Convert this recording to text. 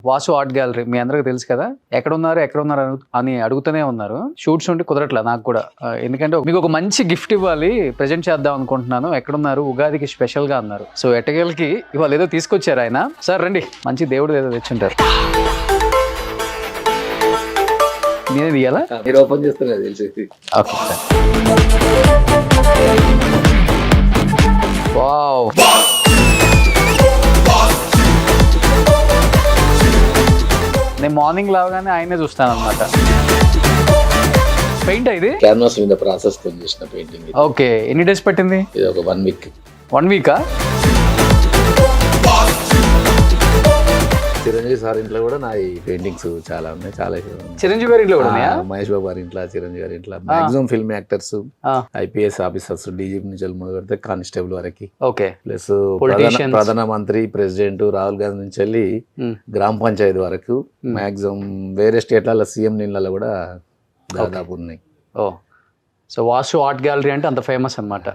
Vasu art gallery మీ అందరికి తెలుసు కదా, ఎక్కడ ఉన్నారు అని అడుగుతూనే ఉన్నారు. షూట్స్ ఉంటే కుదరట్లేదు నాకు కూడా, ఎందుకంటే మీకు ఒక మంచి గిఫ్ట్ ఇవ్వాలి, ప్రెజెంట్ చేద్దాం అనుకుంటున్నాను, ఎక్కడున్నారు, ఉగాదికి స్పెషల్ గా అన్నారు. సో ఎట్టకేలకి ఇవాళ ఏదో తీసుకొచ్చారు ఆయన. సార్ రండి, మంచి దేవుడు ఏదో తెచ్చుంటారు. నేనే తీయాలా? మీరు ఓపెన్ చేస్తున్నారు తెలిసి. Okay sir. వావ్, నేను మార్నింగ్ లాగానే ఆయనే చూస్తాను అనమాట. పెయింట్ ఇది క్యాన్వాస్ మీద ప్రాసెస్ తో చేసిన పెయింటింగ్. ఓకే, ఎన్ని డేస్ పట్టింది? ఇది ఒక 1 వీక్. 1 వీకా? చిరంజీవి సార్ ఇంట్లో కూడా నా ఈ పెయింటింగ్స్ చాలా ఉన్నాయి. చాలా చిరంజీవి గారి ఇంట్లో కూడా ఉన్నాయా? మహేష్ బాబు గారి ఇంట్లో, చిరంజీవి గారి ఇంట్లో maximum film actors, IPS officers, DGP నుంచి మొదలు పెడితే కానిస్టేబుల్ వరకు, ఓకే, ప్లస్ ప్రధానమంత్రి, ప్రెసిడెంట్, రాహుల్ గాంధీ నుంచి వెళ్ళి గ్రామ పంచాయతీ వరకు మాక్సిమం వేరే స్టేట్ల సీఎం నీళ్ళలో కూడా దాదాపు ఉన్నాయి. ఓ, సో వాసు ఆర్ట్ గ్యాలరీ అంటే అంత ఫేమస్ అనమాట.